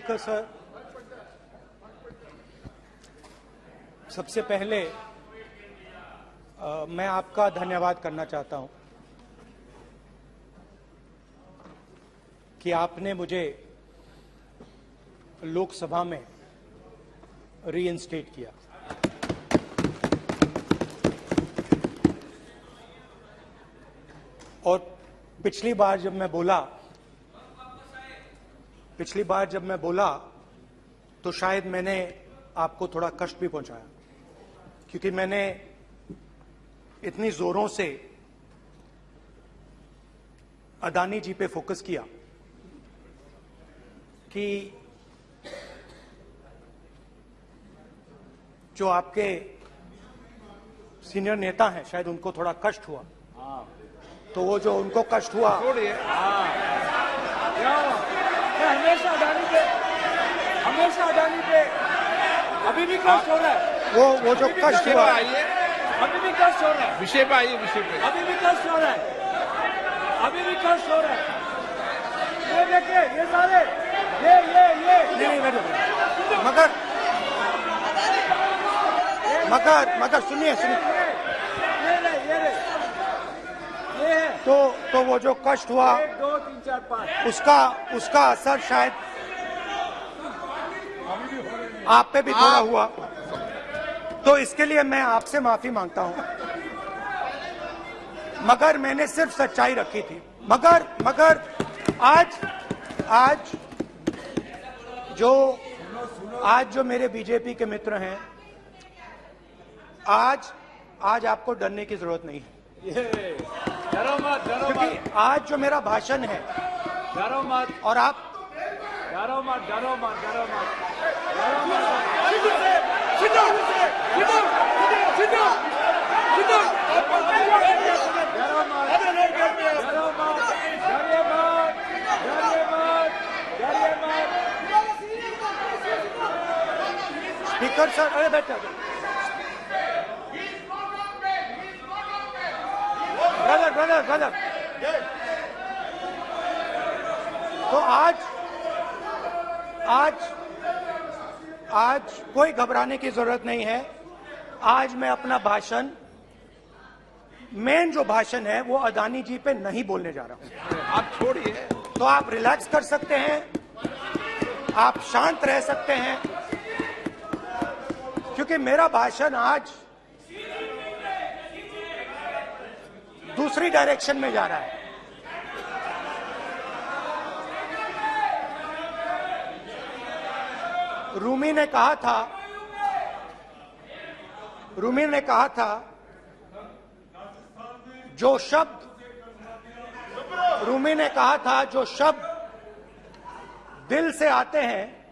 Speaker sir, सबसे पहले मैं आपका धन्यवाद करना चाहता हूं कि आपने मुझे लोकसभा में रीइंस्टेट किया। और पिछली बार जब मैं बोला तो शायद मैंने आपको थोड़ा कष्ट भी पहुंचाया, क्योंकि मैंने इतनी जोरों से अदानी जी पे फोकस किया कि जो आपके सीनियर नेता हैं शायद उनको थोड़ा कष्ट हुआ। तो वो जो उनको कष्ट हुआ, हमेशा अडानी पे अभी भी कष्ट हो रहा है। वो जो कष्ट हुआ, अभी भी कष्ट हो रहा है। विषय पे आइए, विषय पे। अभी भी कष्ट हो रहा है। ये देखिए, ये सारे ये नहीं, मगर सुनिए तो वो जो कष्ट हुआ 1 2 3 4 5 उसका असर शायद आप पे भी थोड़ा हुआ। तो इसके लिए मैं आपसे माफी मांगता हूं, मगर मैंने सिर्फ सच्चाई रखी थी। मगर आज जो मेरे बीजेपी के मित्र हैं, आज आपको डरने की जरूरत नहीं है, डरो मत क्योंकि आज जो मेरा भाषण है, डरो मत और आप डरो मत स्पीकर सर, अरे बैठो ब्रदर। तो आज कोई घबराने की जरूरत नहीं है। आज मैं अपना भाषण, मेन जो भाषण है वो अदानी जी पे नहीं बोलने जा रहा हूं। आप छोड़िए, तो आप रिलैक्स कर सकते हैं, आप शांत रह सकते हैं, क्योंकि मेरा भाषण आज दूसरी डायरेक्शन में जा रहा है। रूमी ने कहा था जो शब्द दिल से आते हैं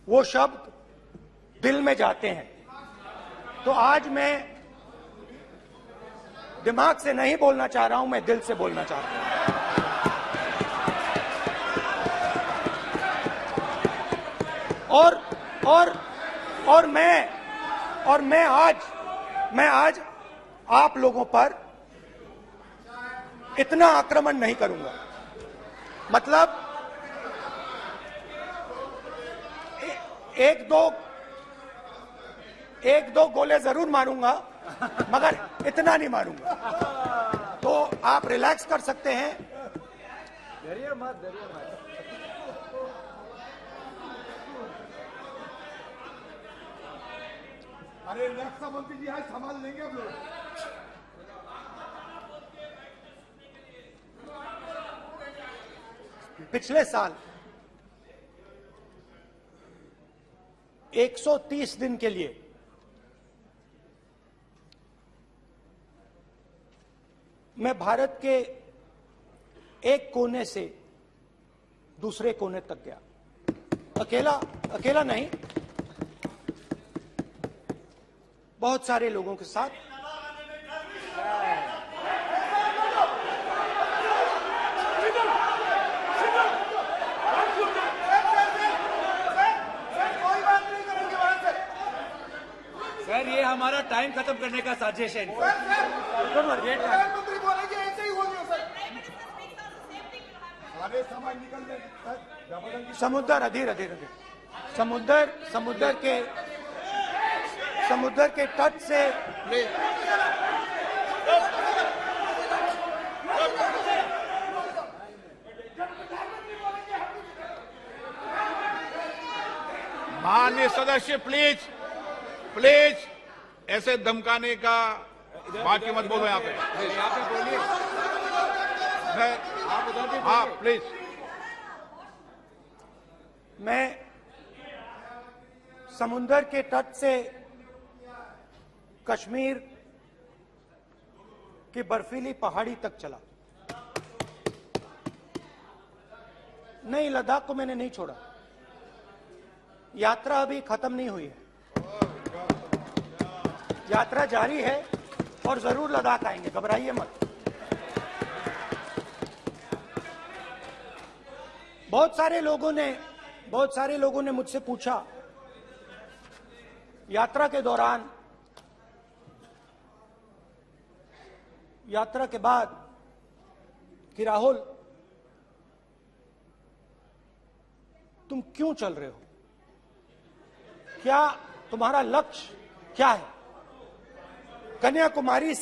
वो शब्द दिल में जाते हैं। तो आज मैं दिमाग से नहीं बोलना चाह रहा हूं, मैं दिल से बोलना चाह रहा हूं। और मैं आज आप लोगों पर इतना आक्रमण नहीं करूंगा। मतलब एक दो गोले जरूर मारूंगा, मगर इतना नहीं मारूंगा। तो आप रिलैक्स कर सकते हैं। डरिए मत अरे रक्षा मंत्री जी आज संभाल लेंगे आप लोग। पिछले साल 130 दिन के लिए मैं भारत के एक कोने से दूसरे कोने तक गया, अकेला नहीं, बहुत सारे लोगों के साथ। सर, ये हमारा टाइम खत्म करने का साजिश है। प्रधानमंत्री बोलेंगे ऐसे ही होंगे सर, सारे समाज निकल जाए। समुद्र अधीर अधीर अधीर समुद्र के तट से माननीय सदस्य प्लीज प्लीज ऐसे धमकाने का बात की मत बोलो यहाँ पे। यहाँ पे बोलिए, आप उधर भी हाँ बोलिए। प्लीज। मैं समुद्र के तट से कश्मीर की बर्फीली पहाड़ी तक चला। नहीं, लद्दाख को मैंने नहीं छोड़ा। यात्रा अभी खत्म नहीं हुई है, यात्रा जारी है और जरूर लद्दाख आएंगे, घबराइए मत। बहुत सारे लोगों ने मुझसे पूछा यात्रा के दौरान, यात्रा के बाद कि राहुल तुम क्यों चल रहे हो, क्या तुम्हारा लक्ष्य क्या है, कन्याकुमारी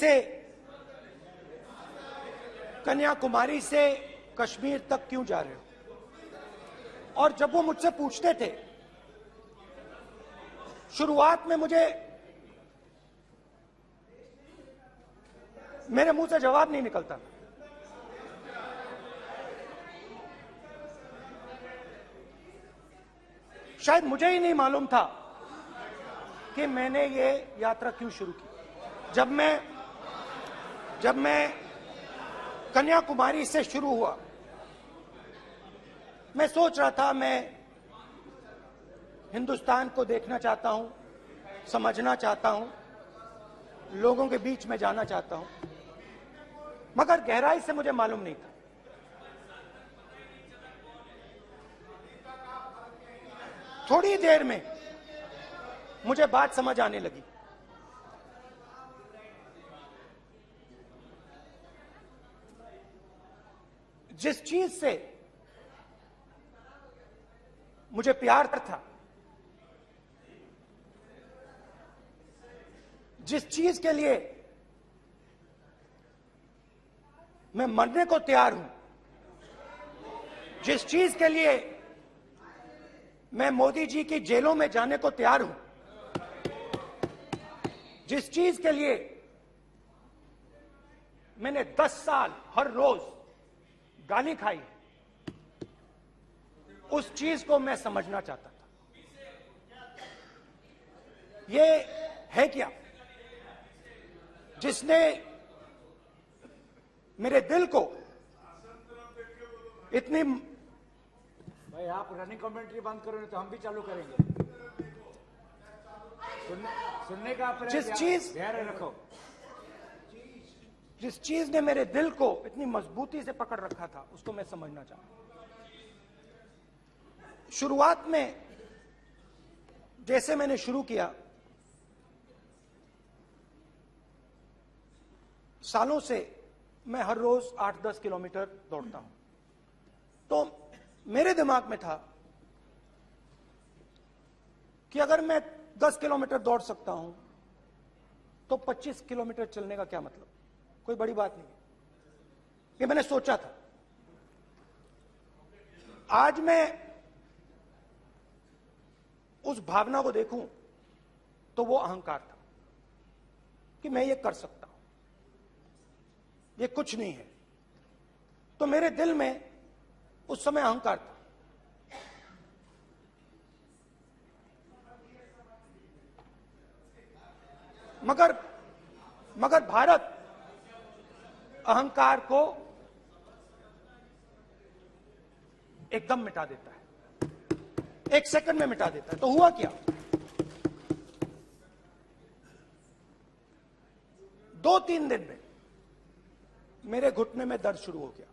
से कश्मीर तक क्यों जा रहे हो। और जब वो मुझसे पूछते थे, शुरुआत में मेरे मुंह से जवाब नहीं निकलता। शायद मुझे ही नहीं मालूम था कि मैंने ये यात्रा क्यों शुरू की। जब मैं कन्याकुमारी से शुरू हुआ, मैं सोच रहा था मैं हिंदुस्तान को देखना चाहता हूं, समझना चाहता हूं, लोगों के बीच में जाना चाहता हूं, मगर गहराई से मुझे मालूम नहीं था। थोड़ी देर में मुझे बात समझ आने लगी। जिस चीज से मुझे प्यार था, जिस चीज के लिए मैं मरने को तैयार हूं, जिस चीज के लिए मैं मोदी जी की जेलों में जाने को तैयार हूं, जिस चीज के लिए मैंने 10 साल हर रोज गाली खाई, उस चीज को मैं समझना चाहता था। ये है क्या जिसने मेरे दिल को इतनी। भाई आप रनिंग कमेंट्री बंद करो, नहीं तो हम भी चालू करेंगे। सुनने का अपना धैर्य रखो। जिस चीज ने मेरे दिल को इतनी मजबूती से पकड़ रखा था, उसको मैं समझना चाहता। शुरुआत में जैसे मैंने शुरू किया, सालों से मैं हर रोज 8-10 किलोमीटर दौड़ता हूं, तो मेरे दिमाग में था कि अगर मैं 10 किलोमीटर दौड़ सकता हूं तो 25 किलोमीटर चलने का क्या मतलब, कोई बड़ी बात नहीं। ये मैंने सोचा था। आज मैं उस भावना को देखूं तो वो अहंकार था कि मैं ये कर सकता हूं, ये कुछ नहीं है। तो मेरे दिल में उस समय अहंकार था। मगर भारत अहंकार को एकदम मिटा देता है, 1 सेकंड में मिटा देता है। तो हुआ क्या, 2-3 दिन में मेरे घुटने में दर्द शुरू हो गया।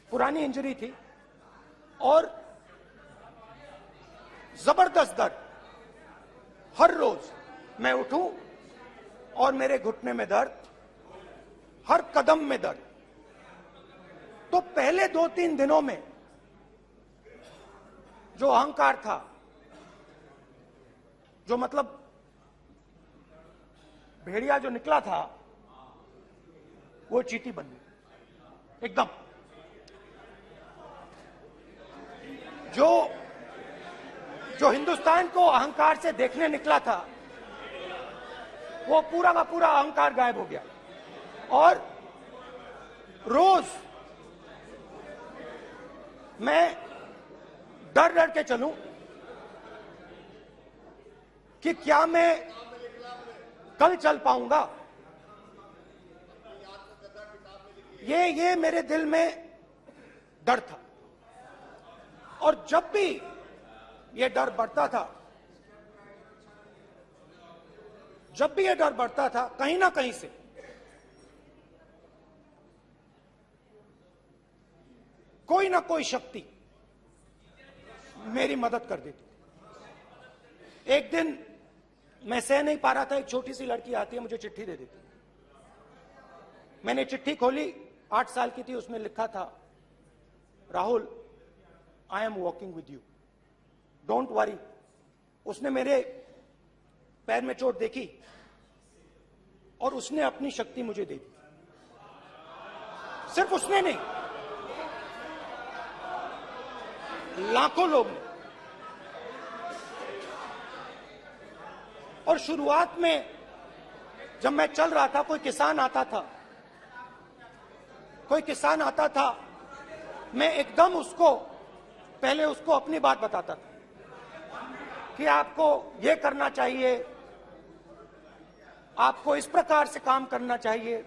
पुरानी इंजरी थी और जबरदस्त दर्द। हर रोज मैं उठूं और मेरे घुटने में दर्द, हर कदम में दर्द। तो पहले 2-3 दिनों में जो अहंकार था, जो मतलब भेड़िया जो निकला था, वो चींटी बन गई एकदम। जो हिंदुस्तान को अहंकार से देखने निकला था, वो पूरा का पूरा अहंकार गायब हो गया। और रोज मैं डर डर के चलूं कि क्या मैं कल चल पाऊंगा। ये मेरे दिल में डर था। और जब भी ये डर बढ़ता था, कहीं ना कहीं से कोई ना कोई शक्ति मेरी मदद कर देती। एक दिन मैं सह नहीं पा रहा था, एक छोटी सी लड़की आती है, मुझे चिट्ठी दे देती। मैंने चिट्ठी खोली, 8 साल की थी, उसमें लिखा था, Rahul, I am walking with you, don't worry. उसने मेरे पैर में चोट देखी और उसने अपनी शक्ति मुझे दे दी। सिर्फ उसने नहीं, लाखों लोग ने। और शुरुआत में जब मैं चल रहा था, कोई किसान आता था, मैं एकदम पहले उसको अपनी बात बताता था कि आपको ये करना चाहिए, आपको इस प्रकार से काम करना चाहिए।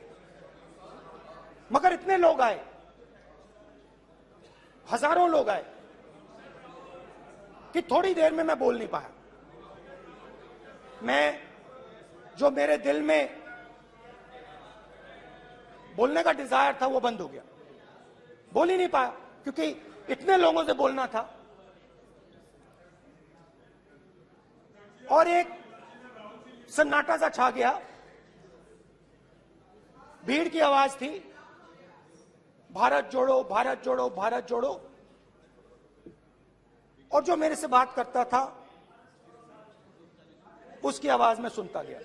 मगर इतने लोग आए, हजारों लोग आए, कि थोड़ी देर में मैं बोल नहीं पाया। जो मेरे दिल में बोलने का डिजायर था, वो बंद हो गया। बोल ही नहीं पाया, क्योंकि इतने लोगों से बोलना था। और एक सन्नाटा सा छा गया, भीड़ की आवाज थी, भारत जोड़ो, भारत जोड़ो, भारत जोड़ो। और जो मेरे से बात करता था, उसकी आवाज में सुनता गया।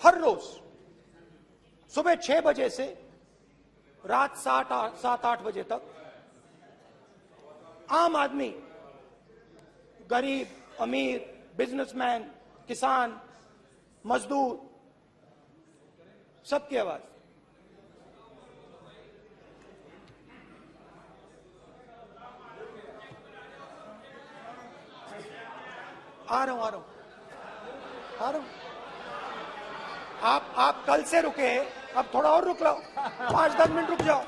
हर रोज सुबह 6 बजे से रात 7-8 बजे तक आम आदमी, गरीब, अमीर, बिजनेसमैन, किसान, मजदूर, सबकी आवाज। आ रहा हूं। आप कल से रुके, अब थोड़ा और रुक लो, 5-10 मिनट रुक जाओ।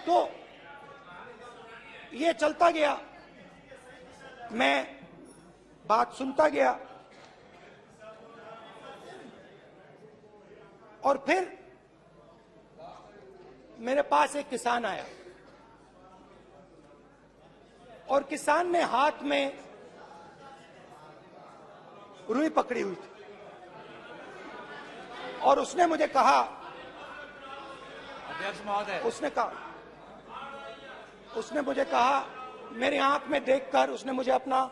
तो ये चलता गया, मैं बात सुनता गया। और फिर मेरे पास एक किसान आया, और किसान ने हाथ में रुई पकड़ी हुई थी, और उसने मुझे कहा, अध्यक्ष महोदय, उसने मुझे कहा, मेरी आंख में देखकर उसने मुझे अपना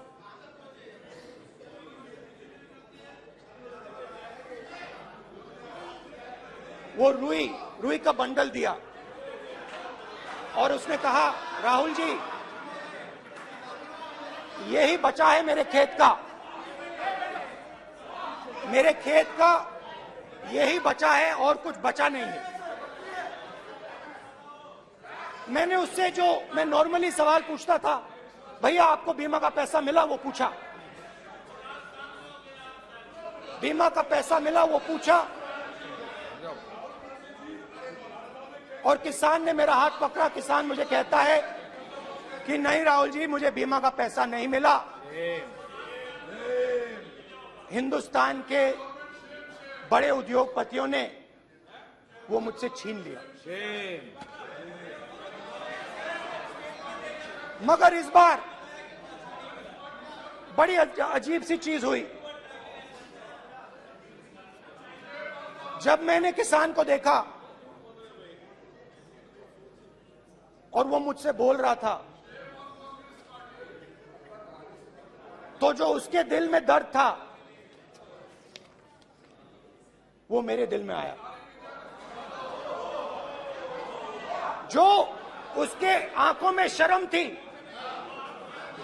वो रुई का बंडल दिया, और उसने कहा, राहुल जी, यही बचा है मेरे खेत का यही बचा है, और कुछ बचा नहीं है। मैंने उससे, जो मैं नॉर्मली सवाल पूछता था, भैया आपको बीमा का पैसा मिला, वो पूछा। बीमा का पैसा मिला, वो पूछा। और किसान ने मेरा हाथ पकड़ा। किसान मुझे कहता है कि नहीं राहुल जी, मुझे बीमा का पैसा नहीं मिला, हिंदुस्तान के बड़े उद्योगपतियों ने वो मुझसे छीन लिया। मगर इस बार बड़ी अजीब सी चीज हुई। जब मैंने किसान को देखा और वो मुझसे बोल रहा था, तो जो उसके दिल में दर्द था वो मेरे दिल में आया। जो उसके आंखों में शर्म थी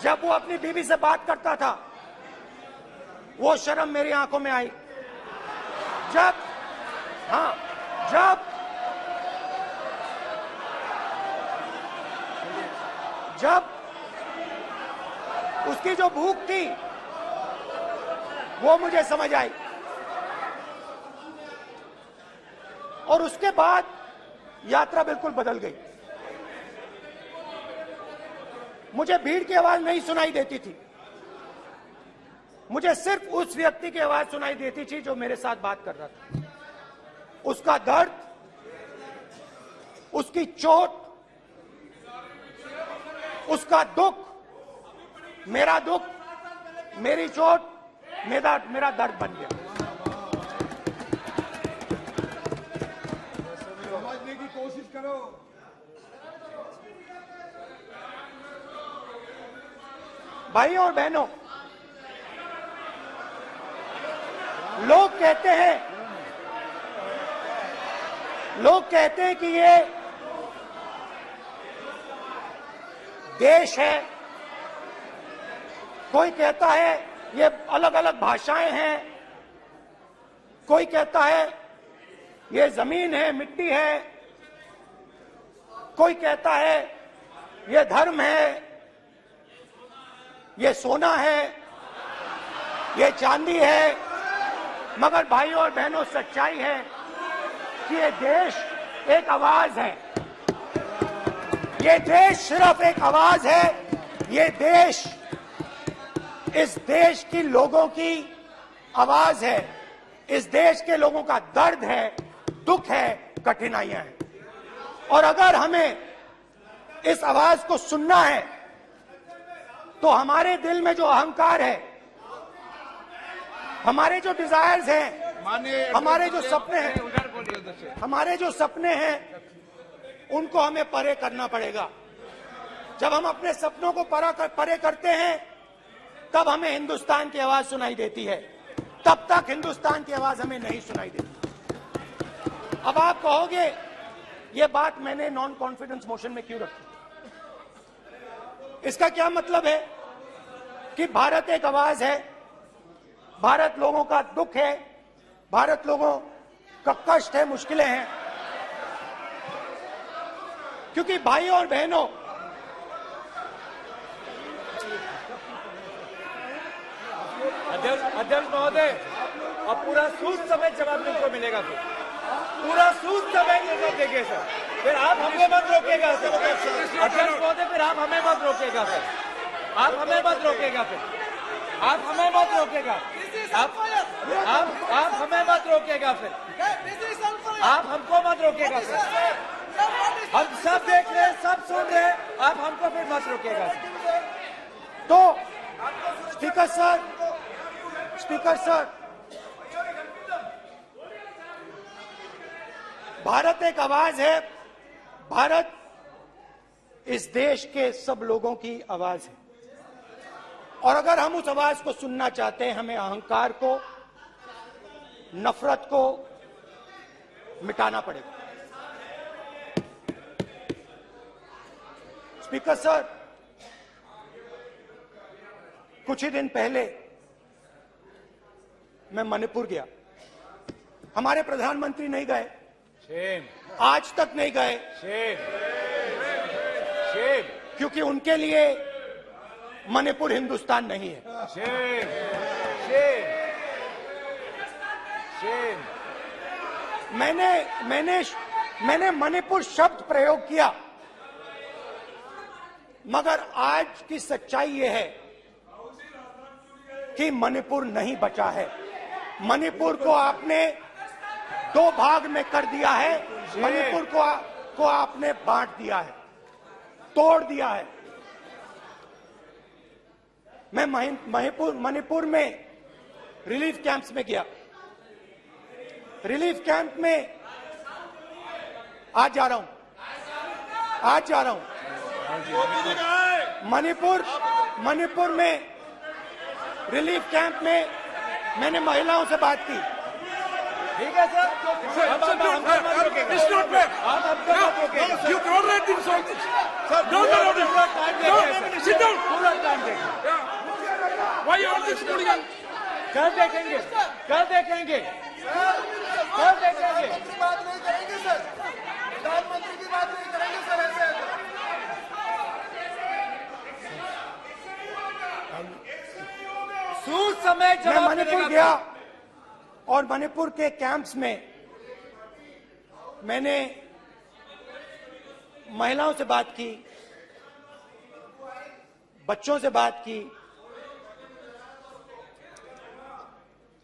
जब वो अपनी बीवी से बात करता था, वो शर्म मेरी आंखों में आई। जब उसकी जो भूख थी वो मुझे समझ आई। और उसके बाद यात्रा बिल्कुल बदल गई। मुझे भीड़ की आवाज नहीं सुनाई देती थी, मुझे सिर्फ उस व्यक्ति की आवाज सुनाई देती थी जो मेरे साथ बात कर रहा था। उसका दर्द, उसकी चोट, उसका दुख, मेरा दुख, मेरी चोट, मेरा दर्द बन गया। समझने की कोशिश करो। भाइयों और बहनों, लोग कहते हैं कि ये देश है, कोई कहता है ये अलग अलग भाषाएं हैं, कोई कहता है ये जमीन है, मिट्टी है, कोई कहता है ये धर्म है, ये सोना है, ये चांदी है। मगर भाइयों और बहनों, सच्चाई है कि ये देश एक आवाज है। ये देश सिर्फ एक आवाज है। ये देश, इस देश की लोगों की आवाज है। इस देश के लोगों का दर्द है, दुख है, कठिनाइयां हैं। और अगर हमें इस आवाज को सुनना है तो हमारे दिल में जो अहंकार है, हमारे जो डिजायर्स हैं, हमारे जो सपने हैं, उनको हमें परे करना पड़ेगा। जब हम अपने सपनों को परे करते हैं तब हमें हिंदुस्तान की आवाज सुनाई देती है, तब तक हिंदुस्तान की आवाज हमें नहीं सुनाई देती। अब आप कहोगे ये बात मैंने नॉन कॉन्फिडेंस मोशन में क्यों रखी? इसका क्या मतलब है कि भारत एक आवाज है, भारत लोगों का दुख है, भारत लोगों का कष्ट है, मुश्किलें हैं। क्योंकि भाइयों और बहनों, अध्यक्ष महोदय, अब पूरा सूद समेत जवाब तुमको मिलेगा। फिर पूरा सूद समेत जवाब देंगे सर। फिर आप हमें मत रोकेगा सर। अध्यक्ष महोदय, फिर आप हमें मत रोकेगा सर। आप हमें मत रोकेगा। फिर आप हमें मत रोकेगा। आप हमें मत रोकेगा। फिर आप हमको मत रोकेगा सर। हम सब देख रहे हैं, सब सुन रहे हैं, आप हमको फिर मत रोकेगा सर। तो स्पीकर सर, भारत एक आवाज है। भारत इस देश के सब लोगों की आवाज है। और अगर हम उस आवाज को सुनना चाहते हैं, हमें अहंकार को, नफरत को मिटाना पड़ेगा। स्पीकर सर, कुछ ही दिन पहले मैं मणिपुर गया। हमारे प्रधानमंत्री नहीं गए, आज तक नहीं गए, क्योंकि उनके लिए मणिपुर हिंदुस्तान नहीं है। मैंने मणिपुर शब्द प्रयोग किया, मगर आज की सच्चाई यह है कि मणिपुर नहीं बचा है। मणिपुर को आपने दो भाग में कर दिया है। मणिपुर को आपने बांट दिया है, तोड़ दिया है। मैं मणिपुर में रिलीफ कैंप्स में गया। रिलीफ कैंप में आज जा रहा हूं, आज जा रहा हूं। मणिपुर में रिलीफ कैंप में मैंने महिलाओं से बात की। ठीक है सर, अब हमको मत रोकेगा। It's not fair. आप हमको मत रोकेगा। You cannot let him solve this. Sir, Don't allow this. पूरा टाइम देंगे No, सर। sit down. पूरा टाइम देंगे। Yeah. Why you all this hooligan? कल देखेंगे, कल देखेंगे, कल देखेंगे। बात नहीं करेंगे सर, प्रधानमंत्री की बात नहीं करेंगे सर ऐसे। सूद समय मैं जवाब मणिपुर मिलेगा। गया और मणिपुर के कैंप्स में मैंने महिलाओं से बात की, बच्चों से बात की,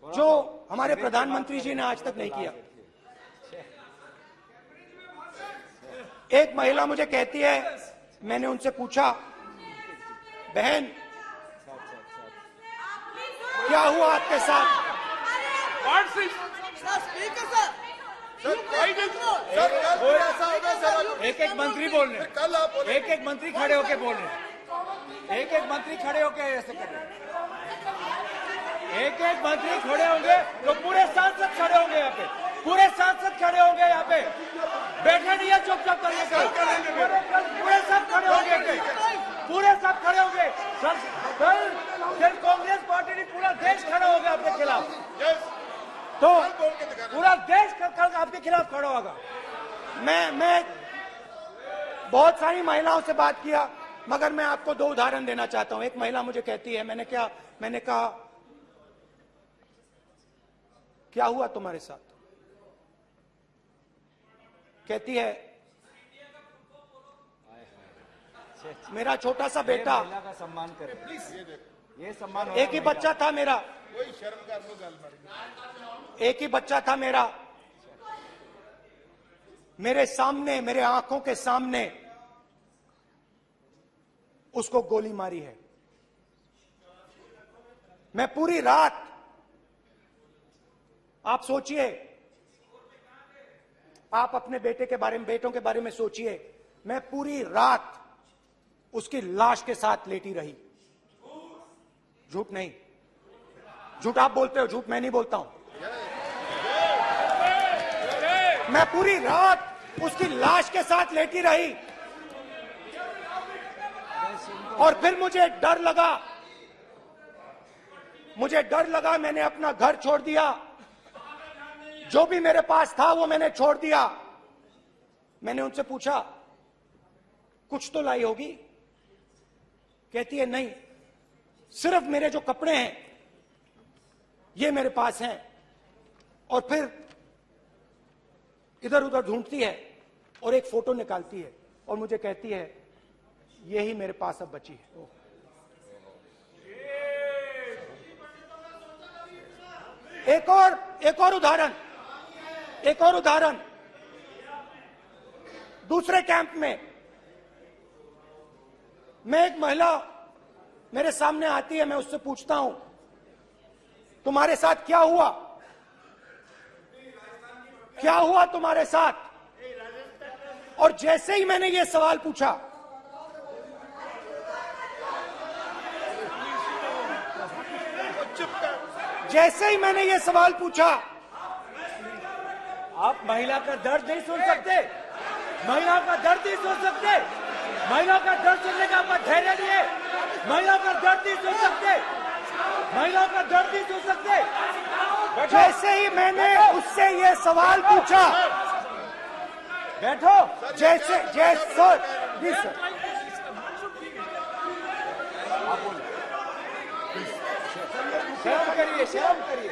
जो हमारे प्रधानमंत्री जी ने आज तक नहीं किया। एक महिला मुझे कहती है, मैंने उनसे पूछा, बहन क्या हुआ आपके साथ? What's this? एक एक मंत्री बोल रहे हैं, कल आप बोले एक एक मंत्री खड़े होके बोल रहे हैं, एक एक मंत्री खड़े होके ऐसे कर रहे हैं। एक एक मंत्री खड़े होंगे तो पूरे सांसद खड़े होंगे यहाँ पे, पूरे सांसद खड़े होंगे यहाँ पे। बैठे नहीं है, चुपचाप करिए। पूरे सब खड़े होंगे, पूरे सब खड़े होंगे। कल कांग्रेस पार्टी ने पूरा देश खड़ा होगा आपके खिलाफ, तो पूरा देश कल आपके खिलाफ खड़ा होगा। मैं बहुत सारी महिलाओं से बात किया, मगर मैं आपको दो उदाहरण देना चाहता हूं। एक महिला मुझे कहती है, मैंने कहा क्या हुआ तुम्हारे साथ? कहती है, मेरा छोटा सा बेटा, महिला का सम्मान करें प्लीज, ये सम्मान। एक ही बच्चा था मेरा, कोई शर्म कर लो गल मारी। एक ही बच्चा था मेरा, मेरे सामने, मेरे आंखों के सामने उसको गोली मारी है। मैं पूरी रात, आप सोचिए, आप अपने बेटे के बारे में, बेटों के बारे में सोचिए, मैं पूरी रात उसकी लाश के साथ लेटी रही। झूठ नहीं, झूठ आप बोलते हो, झूठ मैं नहीं बोलता हूं। मैं पूरी रात उसकी लाश के साथ लेटी रही और फिर मुझे डर लगा, मैंने अपना घर छोड़ दिया, जो भी मेरे पास था वो मैंने छोड़ दिया। मैंने उनसे पूछा, कुछ तो लाई होगी? कहती है, नहीं, सिर्फ मेरे जो कपड़े हैं ये मेरे पास हैं। और फिर इधर उधर ढूंढती है और एक फोटो निकालती है और मुझे कहती है, यही मेरे पास अब बची है। एक और उदाहरण, दूसरे कैंप में मैं, एक महिला मेरे सामने आती है, मैं उससे पूछता हूं, तुम्हारे साथ क्या हुआ? क्या हुआ तुम्हारे साथ? और जैसे ही मैंने ये सवाल पूछा, आप महिला का दर्द नहीं सुन सकते, महिला का दर्द नहीं सुन सकते, महिला का दर्द सुनने का आपका धैर्य नहीं है। महिला का दर्द नहीं सुन सकते, महिला का दर्द नहीं सुन सकते। जैसे ही मैंने उससे ये सवाल पूछा, बैठो, जैसे शर्म करिए, शर्म करिए।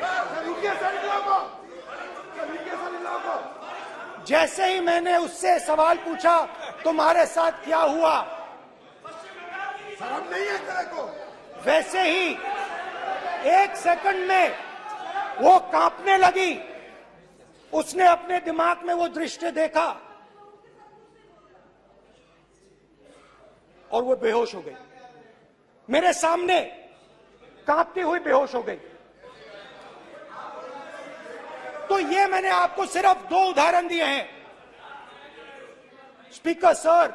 जैसे ही मैंने उससे सवाल पूछा, तुम्हारे साथ क्या हुआ, शर्म नहीं है तेरे को? वैसे ही 1 सेकंड में वो कांपने लगी। उसने अपने दिमाग में वो दृश्य देखा और वो बेहोश हो गई। मेरे सामने कांपती हुई बेहोश हो गई। तो ये मैंने आपको सिर्फ 2 उदाहरण दिए हैं। स्पीकर सर,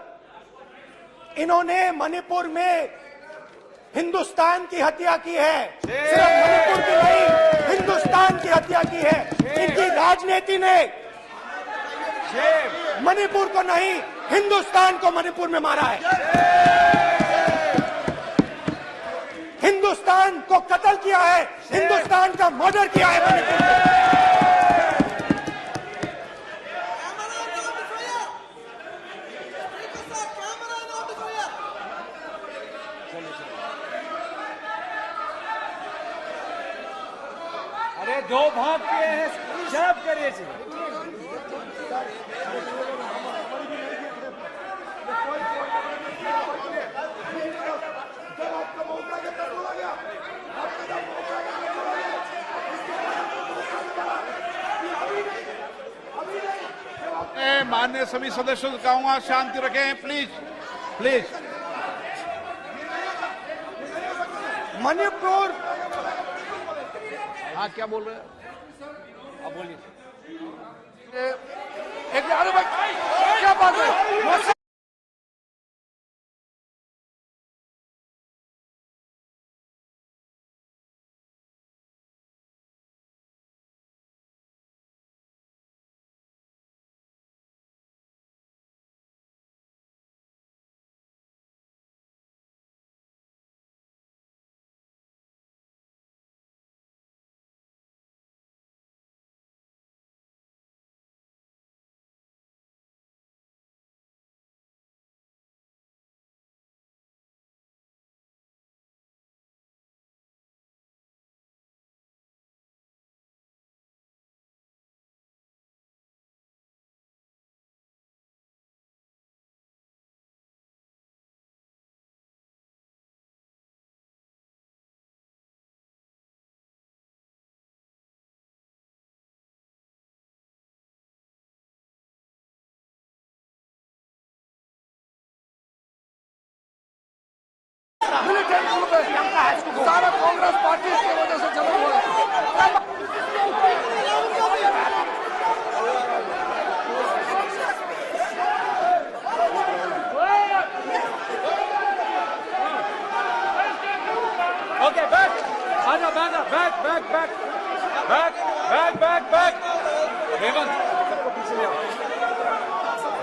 इन्होंने मणिपुर में हिंदुस्तान की हत्या की है, सिर्फ मणिपुर की नहीं, हिंदुस्तान की हत्या की है। इनकी राजनीति ने मणिपुर को नहीं, हिंदुस्तान को मणिपुर में मारा है। हिंदुस्तान को कत्ल किया है, हिंदुस्तान का मर्डर किया है मणिपुर में। अरे 2 भाग किए हैं, शर्म करिए जी। माननीय सभी सदस्यों से कहूंगा शांति रखें, प्लीज प्लीज। मणिपुर, हाँ क्या बोल रहे हैं? अब बोलिए। एक अरे भाई क्या बात है? सारा कांग्रेस पार्टी की वजह से जमा हुआ है। ओके बैक, आजा back back back back back back back back Hemant सबको पीछे ले आओ।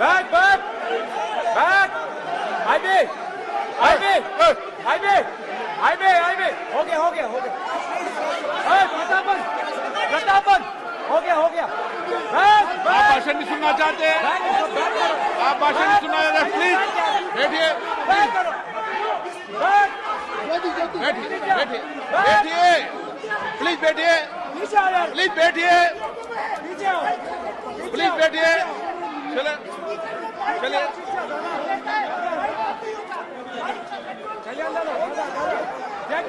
Back back back IB IB IB IB IB हो गया हो गया हो गया। प्रतापन प्रतापन हो गया बैक आप बैक भाषण नहीं सुनना चाहते हैं? बैक करो आप भाषण नहीं सुनना चाहते? प्लीज बैठिए, बैक करो बैक बैठिए बैठिए बैठिए, प्लीज बैठिए, नीचे आओ यार प्लीज बैठिए, नीचे आओ प्लीज बैठिए। चले चलिए, चलिए अंदर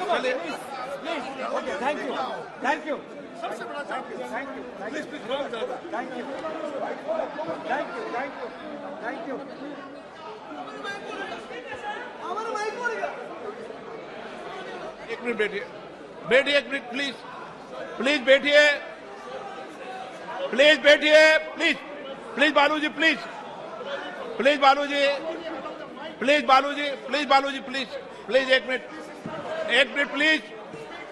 चलिए please okay thank you thank you सबसे बड़ा thank you please please thank you thank you thank you thank you. एक मिनट बैठिए, बैठिए एक मिनट प्लीज, प्लीज बैठिए, प्लीज बैठिए, प्लीज प्लीज बालू जी, प्लीज प्लीज बालू जी, प्लीज बालू जी, प्लीज बालू जी, प्लीज प्लीज एक मिनट प्लीज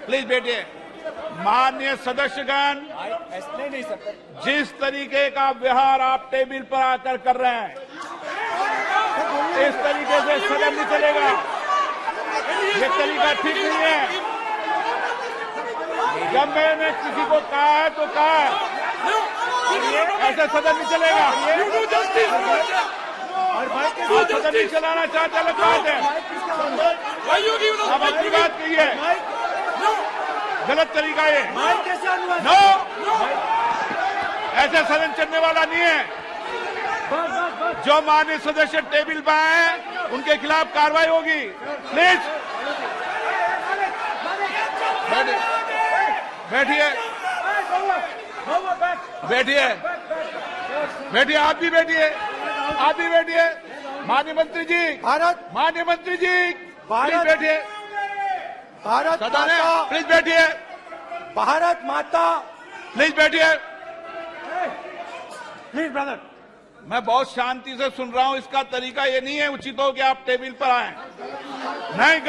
प्लीज बैठिए। माननीय सदस्यगण, नहीं सकते जिस तरीके का व्यवहार आप टेबल पर आकर कर रहे हैं, इस तरीके से सदन नहीं चलेगा। ये तरीका ठीक नहीं है। जब मैंने किसी को कहा है तो कहा है, ऐसे सदन नहीं चलेगा। आप सदन नहीं चलाना चाहते अलग बात है, अब अपनी बात कहिए। गलत तरीका ये, नो, ऐसे सदन चलने वाला नहीं है। जो माननीय सदस्य टेबल पर आए हैं उनके खिलाफ कार्रवाई होगी। प्लीज बैठिए बैठिए बैठिए, आप भी बैठिए, आप भी बैठिए। माननीय मंत्री जी, भारत माननीय मंत्री जी, प्लीज भारत बैठिए। भारत सदन है, माता, प्लीज बैठिए, भारत माता, प्लीज बैठिए। Please brother. मैं बहुत शांति से सुन रहा हूं। इसका तरीका ये नहीं है उचित हो कि आप टेबल पर आए। नहीं,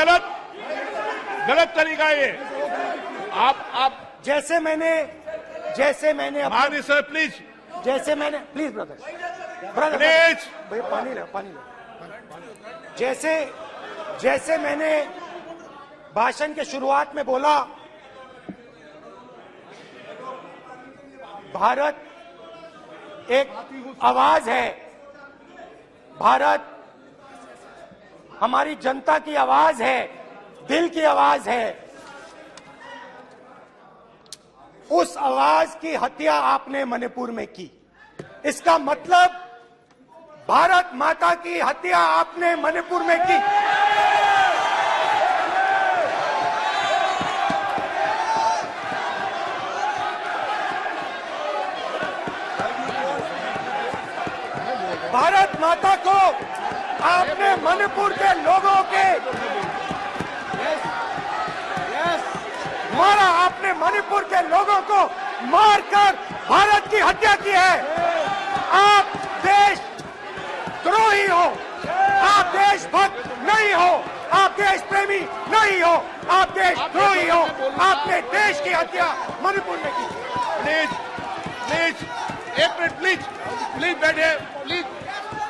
गलत तरीका ये। आप जैसे मैंने माननीय sir please please brother please भैया पानी लो। जैसे मैंने भाषण के शुरुआत में बोला, भारत एक आवाज है, भारत हमारी जनता की आवाज है, दिल की आवाज है। उस आवाज की हत्या आपने मणिपुर में की। इसका मतलब भारत माता की हत्या आपने मणिपुर में की। भारत माता को आपने मणिपुर के लोगों के मारा। आपने मणिपुर के लोगों को मारकर भारत की हत्या की है। आप देश द्रोही हो, आप देशभक्त नहीं हो, आप देश प्रेमी नहीं हो, आप देशद्रोही हो। आपने देश की हत्या मणिपुर में की। प्लीज एक मिनट प्लीज बैठिए।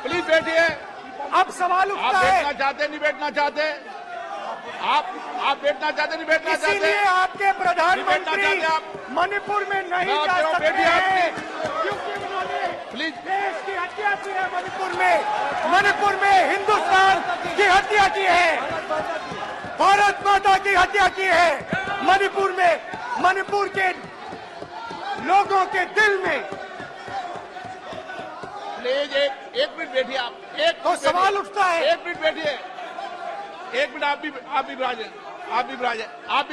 प्लीज बैठिए। अब सवाल आप उठता है, बैठना चाहते नहीं बैठना चाहते? आप बैठना चाहते नहीं बैठना चाहते? इसीलिए आपके प्रधानमंत्री चाहते आप? मणिपुर में नहीं मैं जा आपके सकते बैठिए आप हैं, क्योंकि उन्होंने प्लीज देश की हत्या की है। मणिपुर में हिंदुस्तान की हत्या की है, भारत माता की हत्या की है। मणिपुर के लोगों के दिल में। प्लीज एक मिनट बैठिए आप। तो सवाल उठता है, एक मिनट बैठिए। एक मिनट आप भी विराजे। आप भी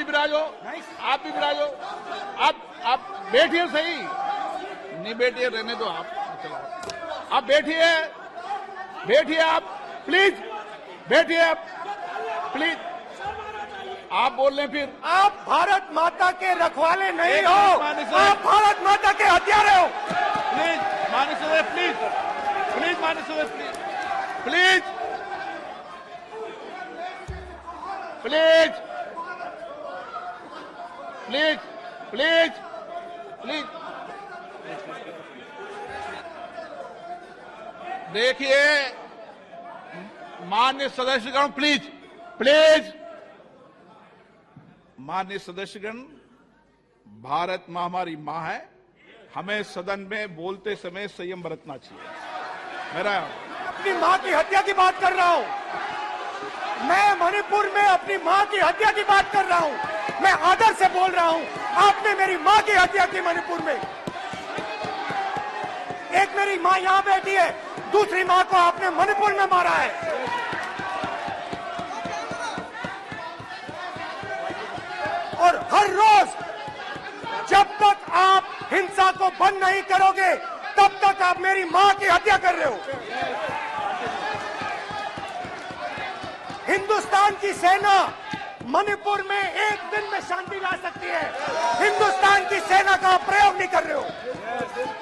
विराजो। आप बैठिए सही। नहीं बैठिए, रहने दो आप बैठिए आप प्लीज बैठिए आप प्लीज। आप बोल रहे फिर आप भारत माता के रखवाले नहीं एक हो, मिनट माननीय सर। आप भारत माता के हत्यारे हो। प्लीज माननीय सदस्य प्लीज माननीय सदस्य प्लीज देखिए माननीय सदस्यगण प्लीज माननीय सदस्यगण, भारत मां हमारी मां है। हमें सदन में बोलते समय संयम बरतना चाहिए। मेरा अपनी मां की हत्या की बात कर रहा हूं। मैं मणिपुर में अपनी मां की हत्या की बात कर रहा हूं। मैं आदर से बोल रहा हूं। आपने मेरी मां की हत्या की मणिपुर में। एक मेरी मां यहां बैठी है, दूसरी मां को आपने मणिपुर में मारा है। और हर रोज जब तक आप हिंसा को बंद नहीं करोगे, तब तक आप मेरी मां की हत्या कर रहे हो। हिंदुस्तान की सेना मणिपुर में एक दिन में शांति ला सकती है। हिंदुस्तान की सेना का प्रयोग नहीं कर रहे हो,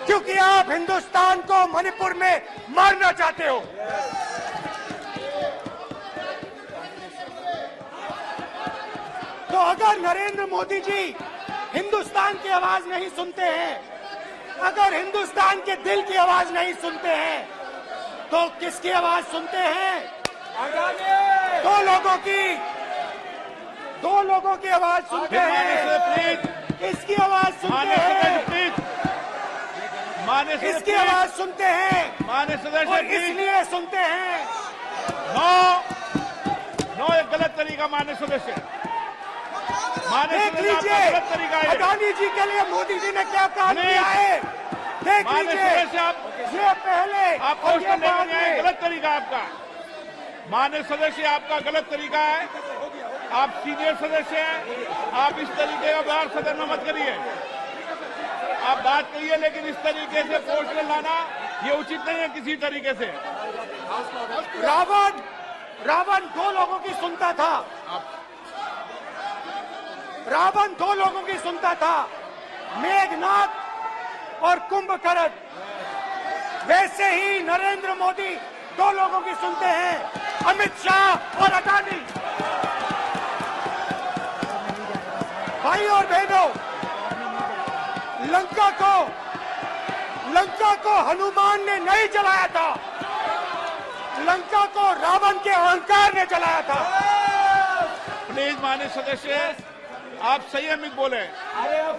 क्योंकि आप हिंदुस्तान को मणिपुर में मारना चाहते हो। तो अगर नरेंद्र मोदी जी हिंदुस्तान की आवाज नहीं सुनते हैं, अगर हिंदुस्तान के दिल की आवाज नहीं सुनते हैं, तो किसकी आवाज सुनते हैं? दो लोगों की आवाज सुनते हैं। इसकी आवाज सुनते हैं, इसकी आवाज सुनते हैं, माननीय सदस्य और इसलिए सुनते हैं। नो एक गलत तरीका माननीय सदस्य। देख लीजिए गलत तरीका है। अडानी जी के लिए मोदी जी ने क्या काम किया है। देख लीजिए, ये पहले आपको और ये बाद में। गलत तरीका आपका माननीय सदस्य, आपका गलत तरीका है। आप सीनियर सदस्य हैं, आप इस तरीके का व्यवहार सदन में मत करिए। आप बात करिए, लेकिन इस तरीके से पोस्टर लाना ये उचित नहीं है किसी तरीके से। रावण दो लोगों की सुनता था। रावण दो लोगों की सुनता था, मेघनाथ और कुंभकर्ण। वैसे ही नरेंद्र मोदी दो लोगों की सुनते हैं, अमित शाह और अडानी। भाई और बहनों, लंका को हनुमान ने नहीं जलाया था, लंका को रावण के अहंकार ने जलाया था। प्लीज माननीय सदस्य, आप संयमित बोले।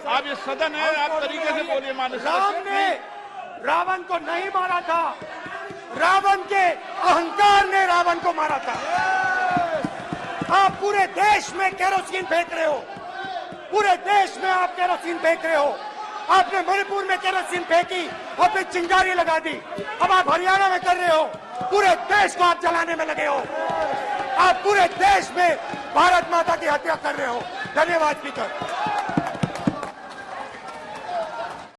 आप ये सदन है, आप तरीके से बोलिए माननीय राम सदस्य। ने रावण को नहीं मारा था, रावण के अहंकार ने रावण को मारा था। आप पूरे देश में केरोसिन फेंक रहे हो, पूरे देश में आप केरोसिन फेंक रहे हो। आपने मणिपुर में केरोसिन फेंकी, अपनी चिंगारी लगा दी। अब आप हरियाणा में कर रहे हो, पूरे देश को आप जलाने में लगे हो। आप पूरे देश में भारत माता की हत्या कर रहे हो। धन्यवाद स्पीकर।